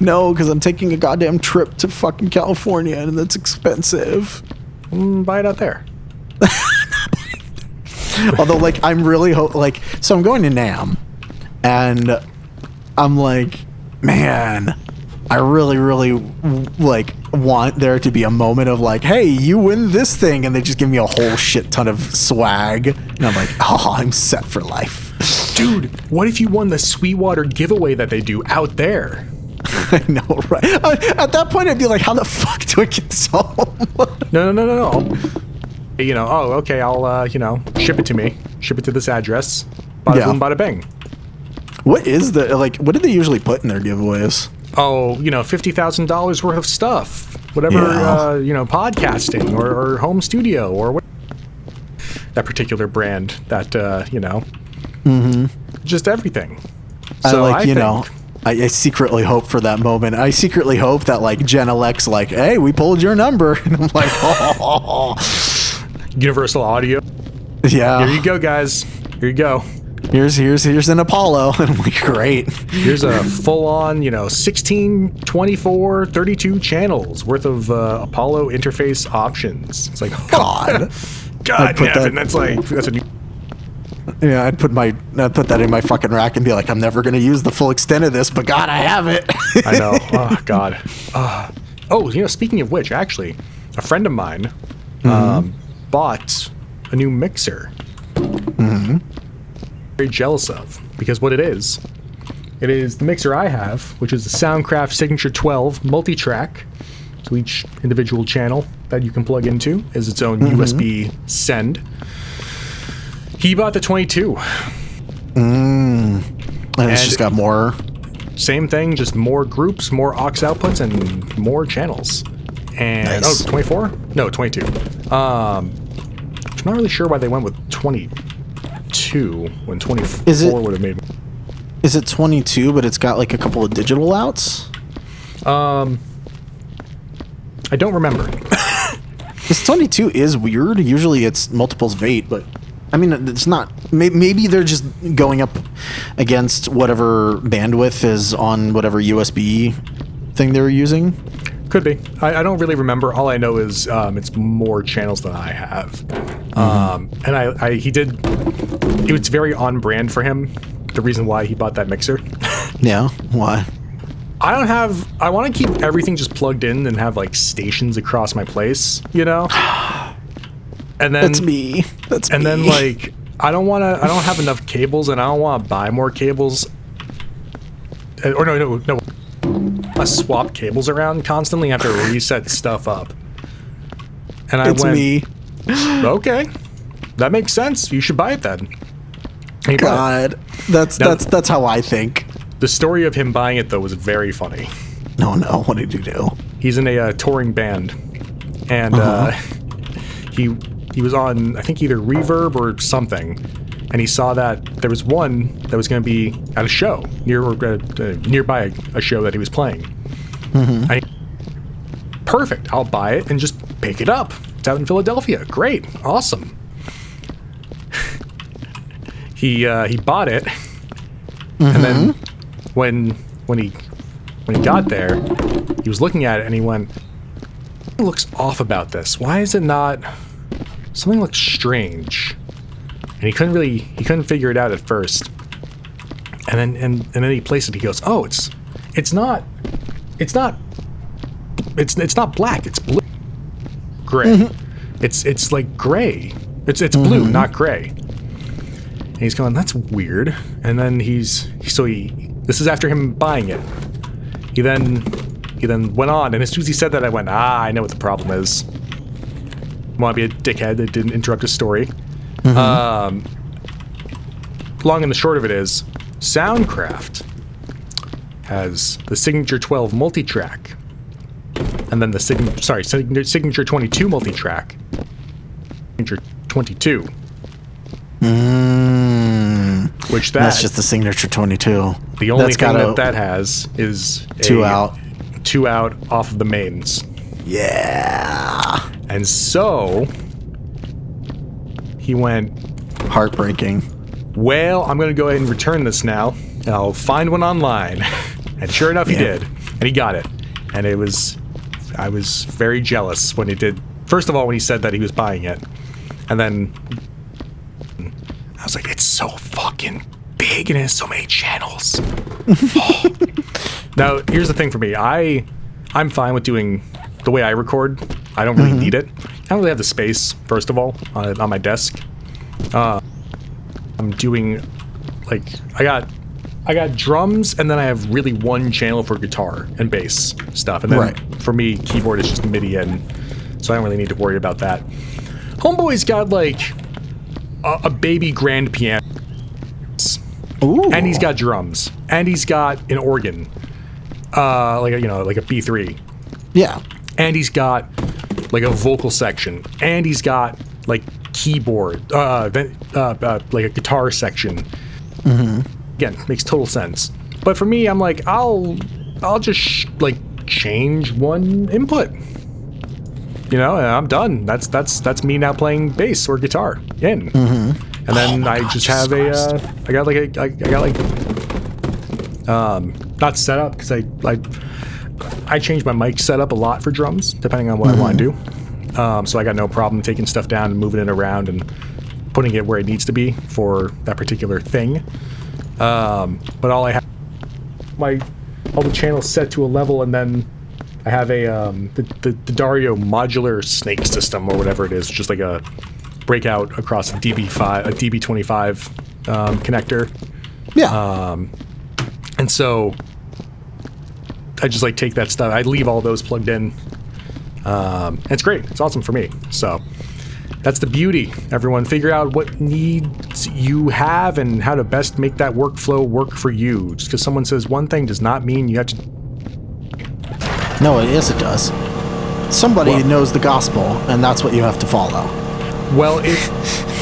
B: No, because I'm taking a goddamn trip to fucking California and that's expensive.
A: Buy it out there.
B: Although, like, I'm really so I'm going to NAMM, and I'm like, man, I really, really, like, want there to be a moment of, like, hey, you win this thing, and they just give me a whole shit ton of swag, and I'm like, oh, I'm set for life.
A: Dude, what if you won the Sweetwater giveaway that they do out there?
B: I know, right? At that point, I'd be like, how the fuck do I get this home?
A: No. Okay, I'll, ship it to me. Ship it to this address. Bada boom, bada bing.
B: What is what do they usually put in their giveaways?
A: Oh, $50,000 worth of stuff. Whatever, podcasting or home studio or what. That particular brand that, just everything. So
B: I secretly hope for that moment. I secretly hope that, like, Gen Elec's like, hey, we pulled your number. And I'm like, oh.
A: Universal Audio.
B: Yeah.
A: Here you go, guys. Here you go.
B: Here's an Apollo. And I'm like, great.
A: Here's a full-on, 16, 24, 32 channels worth of Apollo interface options. It's like,
B: God.
A: God, Nevin, that's a new...
B: Yeah, I'd put that in my fucking rack and be like, I'm never going to use the full extent of this, but God, I have it.
A: I know. Oh, God. Speaking of which, actually, a friend of mine bought a new mixer. very jealous of, because what it is the mixer I have, which is the Soundcraft Signature 12 multi-track. So each individual channel that you can plug into is its own USB send. He bought the 22.
B: And it's just got more.
A: Same thing, just more groups, more aux outputs, and more channels. And
B: nice.
A: 24? No, 22. I'm not really sure why they went with 22 when 24 would have made.
B: Is it 22, but it's got like a couple of digital outs?
A: I don't remember.
B: This 22 is weird. Usually it's multiples of 8, but I mean, it's not. Maybe they're just going up against whatever bandwidth is on whatever USB thing they were using.
A: Could be. I don't really remember. All I know is it's more channels than I have. And he did. It was very on brand for him. The reason why he bought that mixer.
B: Yeah. Why?
A: I want to keep everything just plugged in and have like stations across my place, you know? And then
B: That's me.
A: And then like I don't have enough cables, and I don't want to buy more cables. Or no. I swap cables around constantly. I have to reset stuff up. And I went,
B: me.
A: Okay, that makes sense. You should buy it then.
B: God, that's how I think.
A: The story of him buying it though was very funny.
B: No, what did you do?
A: He's in a touring band, and he was on, I think, either Reverb or something, and he saw that there was one that was going to be at a show nearby a show that he was playing. Perfect, I'll buy it and just pick it up. It's out in Philadelphia. Great, awesome. He bought it, and then when he got there, he was looking at it and he went, "It looks off about this. Why is it not? Something looks strange." And he couldn't figure it out at first. And then he placed it. He goes, "Oh, it's not black. It's blue, gray. It's like gray. It's blue, not gray." And he's going, "That's weird." And then this is after him buying it. He then went on, and as soon as he said that, I went, I know what the problem is. Want to be a dickhead that didn't interrupt his story. Long and the short of it is, Soundcraft has the Signature 12 multi-track, and then the Signature 22 multi-track, Signature 22. Which
B: that's just the Signature 22.
A: The only thing that has is two out off of the mains.
B: Yeah.
A: And so he went,
B: heartbreaking.
A: "Well, I'm going to go ahead and return this now. And I'll find one online." And sure enough, he did. And he got it. And I was very jealous when he did. First of all, when he said that he was buying it. And then I was like, it's so fucking big and it has so many channels. Now, here's the thing for me. I'm fine with doing the way I record. I don't really need it. I don't really have the space, first of all, on my desk. I'm doing, like, I got drums, and then I have really one channel for guitar and bass stuff. And then for me, keyboard is just MIDI in, so I don't really need to worry about that. Homeboy's got, like, a baby grand piano.
B: Ooh.
A: And he's got drums. And he's got an organ. Like a B3.
B: Yeah.
A: And he's got like a vocal section. And he's got like keyboard, like a guitar section. Again, makes total sense. But for me, I'm like, I'll just like change one input. You know, and I'm done. That's me now playing bass or guitar in. And then I just have I got not set up, because I change my mic setup a lot for drums depending on what I want to do. So I got no problem taking stuff down and moving it around and putting it where it needs to be for that particular thing. But all I have, all the channels set to a level, and then I have the Dario modular snake system or whatever it is, just like a breakout across a DB25 connector.
B: Yeah.
A: And so I just like take that stuff. I leave all those plugged in. And it's great. It's awesome for me. So that's the beauty. Everyone figure out what needs you have and how to best make that workflow work for you. Just because someone says one thing does not mean you have to.
B: No, yes, it does. Somebody knows the gospel, and that's what you have to follow.
A: Well, if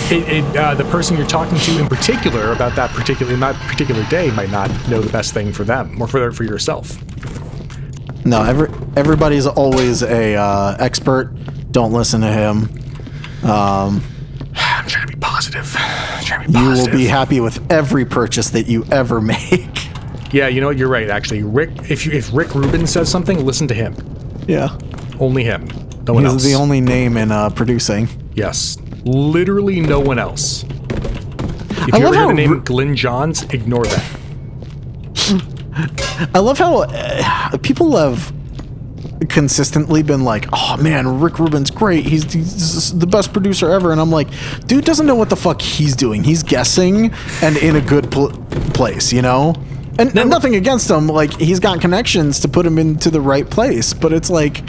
A: the person you're talking to in particular about that particular day might not know the best thing for them or for yourself.
B: No, everybody's always a expert. Don't listen to him.
A: I'm trying to be positive.
B: You will be happy with every purchase that you ever make.
A: Yeah, you know what? You're right. Actually, Rick. If Rick Rubin says something, listen to him.
B: Yeah.
A: Only him. No one else.
B: He's the only name in producing.
A: Yes. Literally no one else. If you ever hear the name Glenn Johns, ignore that.
B: I love how people have consistently been like, oh man, Rick Rubin's great. He's the best producer ever. And I'm like, dude doesn't know what the fuck he's doing. He's guessing and in a good place, you know? And nothing against him. Like, he's got connections to put him into the right place. But it's like,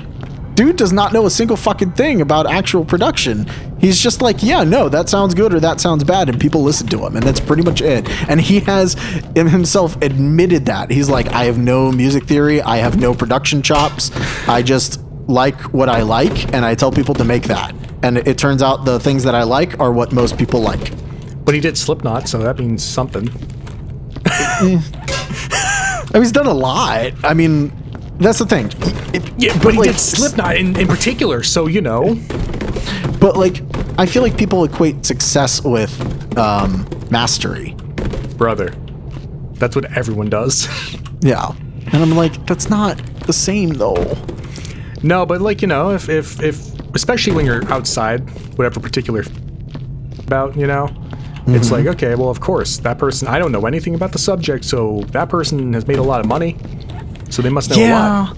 B: dude does not know a single fucking thing about actual production. He's just like, yeah, no, that sounds good or that sounds bad, and people listen to him, and that's pretty much it. And he has himself admitted that. He's like, I have no music theory, I have no production chops, I just like what I like, and I tell people to make that. And it turns out the things that I like are what most people like.
A: But he did Slipknot, so that means something.
B: I mean, he's done a lot. I mean, that's the thing.
A: But he did Slipknot in particular, so you know.
B: But like, I feel like people equate success with mastery. Brother,
A: that's what everyone does.
B: Yeah, and I'm like, that's not the same though.
A: No, but like, you know, if especially when you're outside, whatever particular about, you know. It's like, okay, well, of course, that person, I don't know anything about the subject, so that person has made a lot of money, so they must know a lot.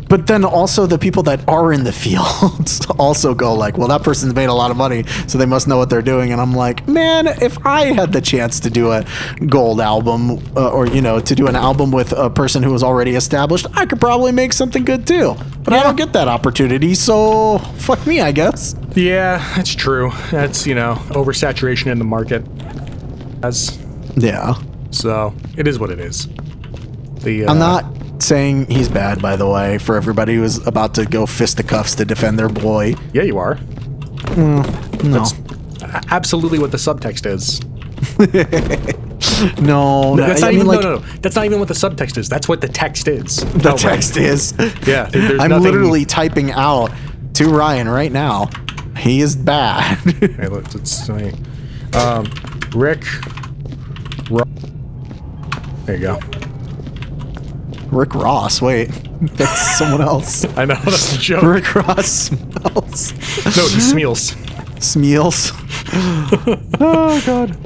B: But then also the people that are in the field also go like, well, that person's made a lot of money, so they must know what they're doing. And I'm like, man, if I had the chance to do a gold album or, you know, to do an album with a person who was already established, I could probably make something good too. But I don't get that opportunity, so fuck me, I guess.
A: Yeah, that's true. That's, you know, oversaturation in the market.
B: Yeah.
A: So it is what it is.
B: I'm not saying he's bad, by the way, for everybody who is about to go fisticuffs to defend their boy.
A: Yeah, you are.
B: No.
A: That's absolutely what the subtext is.
B: No.
A: That's not even, no. That's not even what the subtext is. That's what the text is.
B: The text is.
A: Yeah. There's
B: I'm
A: nothing...
B: literally typing out to Ryan right now. He is bad.
A: Hey, let's see. Rick. There you go.
B: Rick Ross. Wait, that's someone else.
A: I know, that's a joke.
B: Rick Ross smells.
A: No, he smeals.
B: Smeals. Oh God.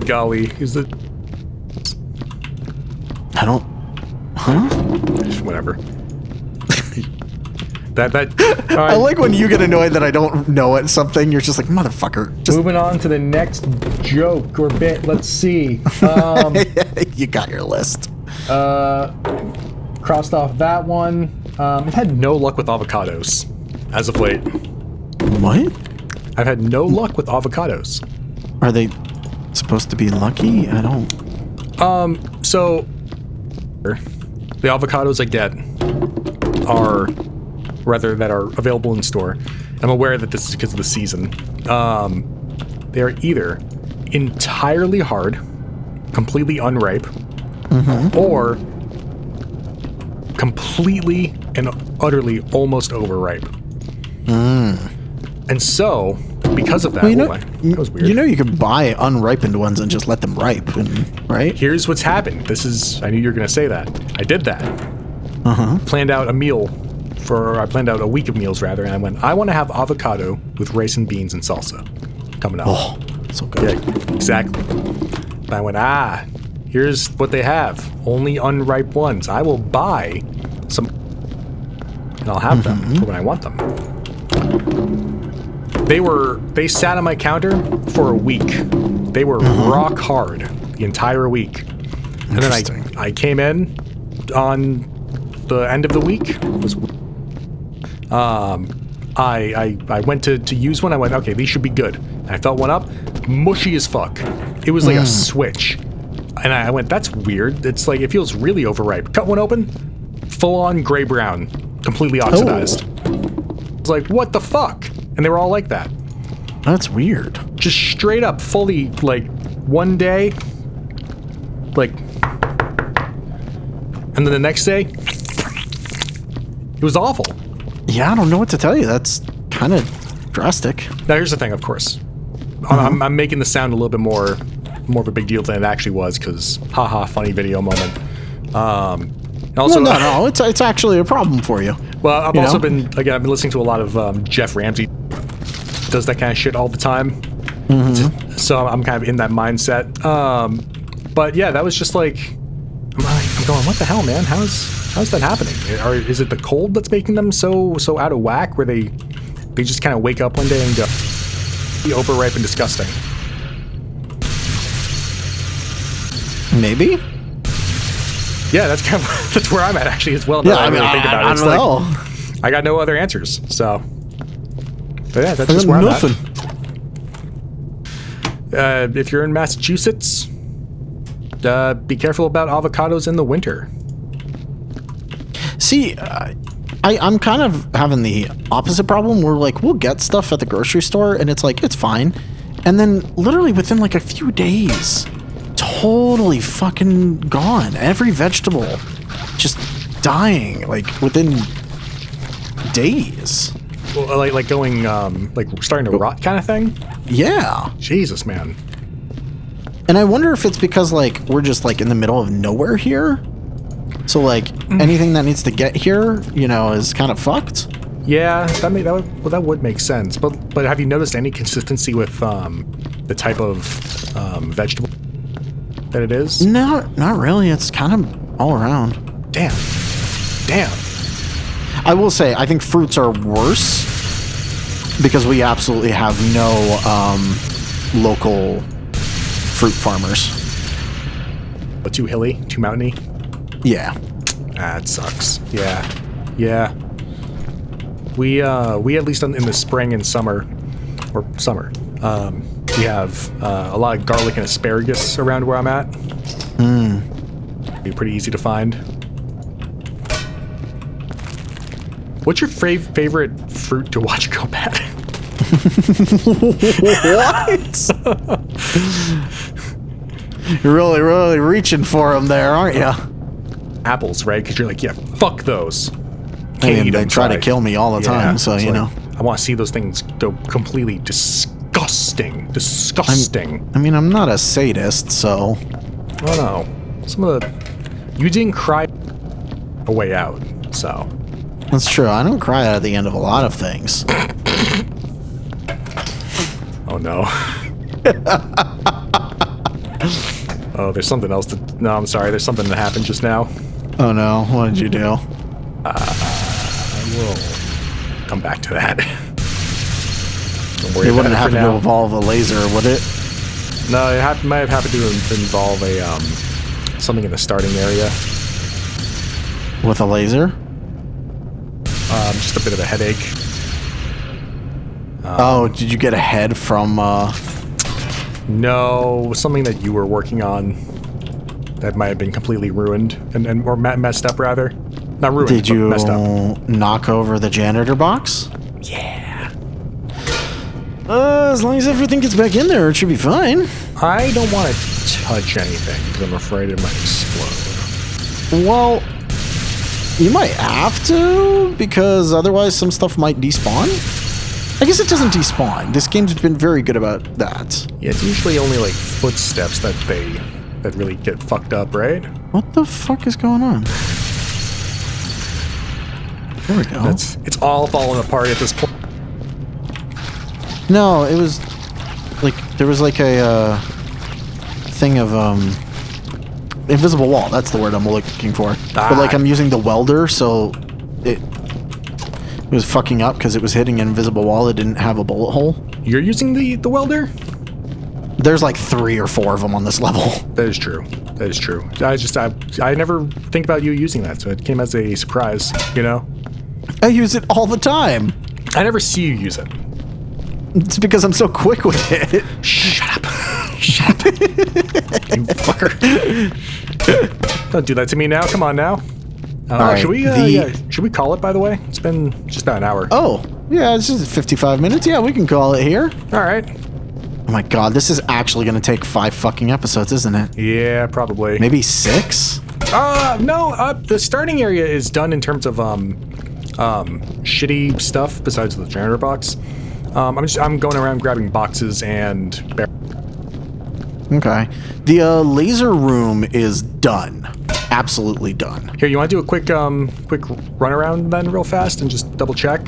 A: Golly, is it?
B: I don't. Huh?
A: Whatever. That.
B: I like when you get annoyed that I don't know it. Something you're just like, motherfucker. Just
A: moving on to the next joke or bit. Let's see.
B: You got your list.
A: Crossed off that one. I've had no luck with avocados as of late.
B: What?
A: I've had no luck with avocados.
B: Are they supposed to be lucky? I don't.
A: So the avocados I get are that are available in store. I'm aware that this is because of the season. They are either entirely hard, completely unripe, or completely and utterly almost overripe. And so, because of that, that was weird.
B: You know, you can buy unripened ones and just let them ripen, right?
A: Here's what's happened. I knew you were going to say that. I did that. Planned out a meal. I planned out a week of meals, rather, and I went, I want to have avocado with rice and beans and salsa coming up.
B: Oh, so good.
A: Yeah, exactly. And I went, here's what they have. Only unripe ones. I will buy some, and I'll have them when I want them. They sat on my counter for a week. They were rock hard the entire week. And then I came in on the end of the week. I went to use one. I went, okay, these should be good. And I felt one up, mushy as fuck. It was like a switch. And I went, that's weird. It's like, it feels really overripe. Cut one open, full on gray brown, completely oxidized. It's like, what the fuck? And they were all like that.
B: That's weird.
A: Just straight up, fully, like, one day, like, and then the next day, it was awful.
B: Yeah, I don't know what to tell you. That's kind of drastic.
A: Now, here's the thing, of course. I'm making this sound a little bit more of a big deal than it actually was, because, haha, funny video moment. Also,
B: no, it's actually a problem for you.
A: Well, I've also been listening to a lot of Jeff Ramsey. Does that kind of shit all the time. So I'm kind of in that mindset. But yeah, that was just like, I'm going, what the hell, man? How's that happening? Is it the cold that's making them so out of whack, where they just kind of wake up one day and go, be overripe and disgusting?
B: Maybe.
A: Yeah, that's where I'm at actually as well.
B: Yeah,
A: I really think about it.
B: I don't know.
A: I got no other answers, so. But yeah, that's just where I'm at. If you're in Massachusetts, be careful about avocados in the winter.
B: See, I'm kind of having the opposite problem where, like, we'll get stuff at the grocery store and it's like, it's fine. And then literally within like a few days, totally fucking gone. Every vegetable just dying, like, within days.
A: Well, like going, like starting to rot kind of thing?
B: Yeah.
A: Jesus, man.
B: And I wonder if it's because, like, we're just, like, in the middle of nowhere here. So, like, anything that needs to get here, you know, is kind of fucked.
A: Yeah, that would make sense. But have you noticed any consistency with the type of vegetable that it is?
B: No, not really. It's kind of all around.
A: Damn.
B: I will say, I think fruits are worse because we absolutely have no local fruit farmers.
A: But too hilly, too mountainy?
B: Yeah.
A: That sucks. Yeah. We at least in the spring and summer, we have a lot of garlic and asparagus around where I'm at. Be pretty easy to find. What's your favorite fruit to watch go bad?
B: What? You're really reaching for them there, aren't you?
A: Apples, right? Because you're like, yeah, fuck those.
B: I mean, they try to kill me all the time, so you know.
A: I want to see those things go completely disgusting.
B: I mean, I'm not a sadist, so.
A: Oh no. Some of the... You didn't cry a way out, so...
B: That's true. I don't cry at the end of a lot of things.
A: Oh no. Oh, there's something else to... No, I'm sorry. There's something that happened just now.
B: Oh no. What did you do?
A: I will come back to that. Don't worry
B: It
A: about
B: wouldn't
A: it
B: happen
A: for
B: to
A: now.
B: evolve a laser, would it?
A: No, it might have happened to involve a something in the starting area.
B: With a laser?
A: Just a bit of a headache.
B: Oh, did you get a head from,
A: No, something that you were working on that might have been completely ruined or messed up, rather. Not ruined,
B: Did
A: but
B: you
A: messed up.
B: knock over the janitor box?
A: Yeah.
B: As long as everything gets back in there, it should be fine.
A: I don't want to touch anything because I'm afraid it might explode.
B: Well, you might have to, because otherwise some stuff might despawn. I guess it doesn't despawn. This game's been very good about that.
A: Yeah, it's usually only like footsteps that really get fucked up, right?
B: What the fuck is going on? There we go.
A: It's all falling apart at this point.
B: No, it was like there was like a thing of invisible wall. That's the word I'm looking for. But like I'm using the welder, so It was fucking up because it was hitting an invisible wall that didn't have a bullet hole.
A: You're using the welder?
B: There's like 3 or 4 of them on this level.
A: That is true. That is true. I never think about you using that, so it came as a surprise, you know?
B: I use it all the time.
A: I never see you use it.
B: It's because I'm so quick with it.
A: Shut up. Shut up. You fucker. Don't do that to me now. Come on now.
B: Right,
A: should we call it, by the way? It's been just about an hour.
B: Oh, yeah, this is 55 minutes. Yeah, we can call it here.
A: All right.
B: Oh my god, this is actually going to take 5 fucking episodes, isn't it?
A: Yeah, probably.
B: Maybe 6?
A: No, the starting area is done in terms of, shitty stuff besides the generator box. I'm going around grabbing boxes and
B: Okay. The laser room is done. Absolutely done.
A: Here, you want to do a quick run around then real fast and just double check?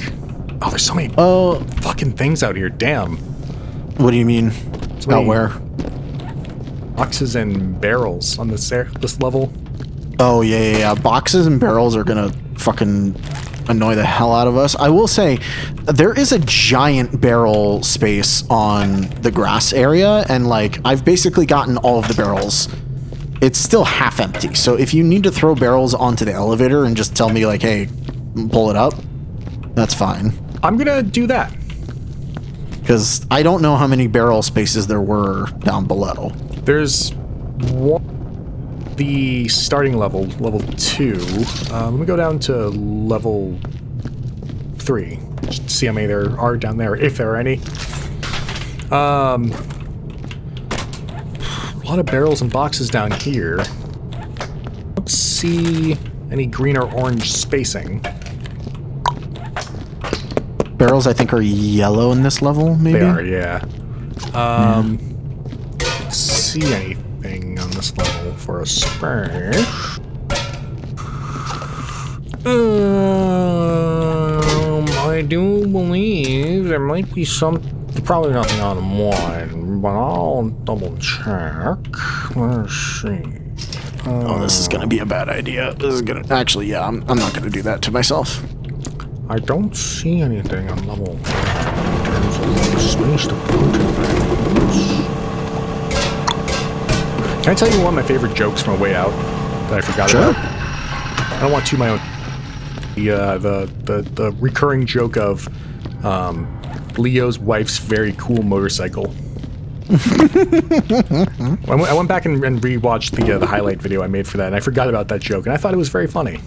A: Oh, there's so many fucking things out here. Damn.
B: What do you mean? Out where?
A: Boxes and barrels on this level.
B: Oh, yeah. Boxes and barrels are gonna fucking annoy the hell out of us. I will say, there is a giant barrel space on the grass area, and like, I've basically gotten all of the barrels. It's still half empty, so if you need to throw barrels onto the elevator and just tell me like, hey, pull it up, that's fine.
A: I'm gonna do that.
B: Because I don't know how many barrel spaces there were down below.
A: There's the starting level 2. Let me go down to level 3. Just to see how many there are down there, if there are any. A lot of barrels and boxes down here. Don't see any green or orange spacing.
B: Barrels, I think, are yellow in this level, maybe?
A: They are, yeah. Don't see anything on this level for a space. I do believe there might be probably nothing on one, but I'll double check. Let's see.
B: Oh, this is gonna be a bad idea. This is gonna... Actually, yeah, I'm not gonna do that to myself.
A: I don't see anything on level. There's space to put things. Can I tell you one of my favorite jokes from A Way Out that I forgot about? I don't want to my own. The recurring joke of Leo's wife's very cool motorcycle. I went back and rewatched the highlight video I made for that, and I forgot about that joke, and I thought it was very funny.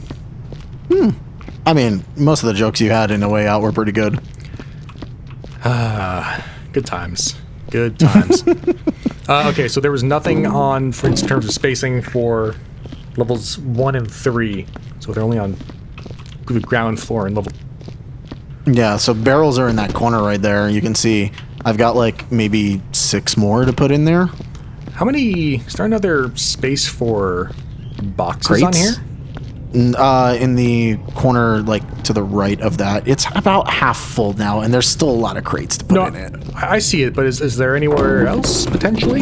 B: I mean, most of the jokes you had in A Way Out were pretty good.
A: Good times. Good times. Okay, so there was nothing on, for in terms of spacing, for levels 1 and 3. So they're only on the ground floor and level.
B: Yeah, so barrels are in that corner right there. You can see I've got like maybe 6 more to put in there.
A: How many? Is there another space for boxes
B: Crates?
A: on here?
B: In the corner, like to the right of that, it's about half full now, and there's still a lot of crates to put in it.
A: I see it, but is there anywhere else potentially?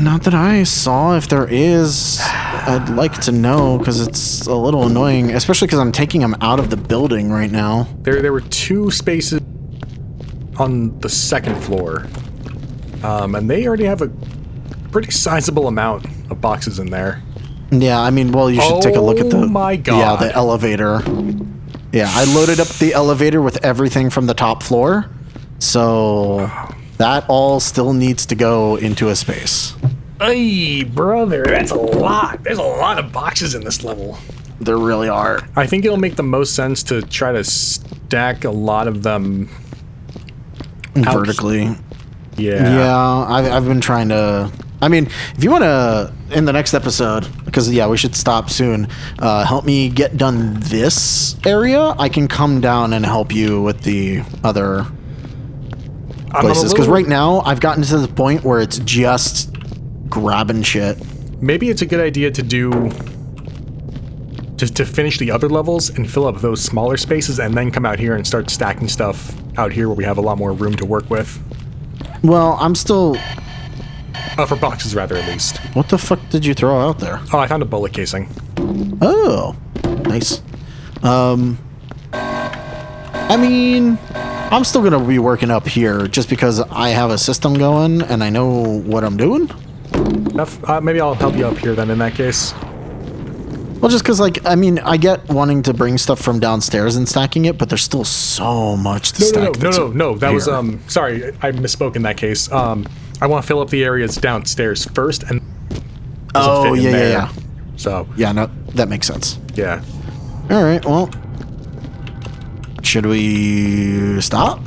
B: Not that I saw. If there is, I'd like to know, because it's a little annoying, especially because I'm taking them out of the building right now.
A: There were 2 spaces on the 2nd floor, and they already have a pretty sizable amount of boxes in there.
B: Yeah, I mean, well, you should take a look at the...
A: Oh my god.
B: Yeah, the elevator. Yeah, I loaded up the elevator with everything from the top floor, so that all still needs to go into a space.
A: Hey, brother, that's a lot. There's a lot of boxes in this level.
B: There really are.
A: I think it'll make the most sense to try to stack a lot of them
B: vertically.
A: Yeah.
B: I've been trying to... I mean, if you want to, in the next episode, because, yeah, we should stop soon, help me get done this area, I can come down and help you with the other places. Because right now, I've gotten to the point where it's just grabbing shit.
A: Maybe it's a good idea to do... to finish the other levels and fill up those smaller spaces and then come out here and start stacking stuff out here where we have a lot more room to work with.
B: Well, I'm still...
A: for boxes, rather, at least.
B: What the fuck did you throw out there?
A: Oh, I found a bullet casing.
B: Oh, nice. I mean, I'm still gonna be working up here just because I have a system going and I know what I'm doing.
A: Maybe I'll help you up here then in that case.
B: Well, just because, like, I mean, I get wanting to bring stuff from downstairs and stacking it, but there's still so much to stack.
A: No. That was, sorry, I misspoke in that case. I want to fill up the areas downstairs first and...
B: Oh, yeah.
A: So...
B: Yeah, no, that makes sense.
A: Yeah.
B: All right, well... Should we stop?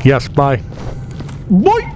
A: Yes, bye.
B: Bye!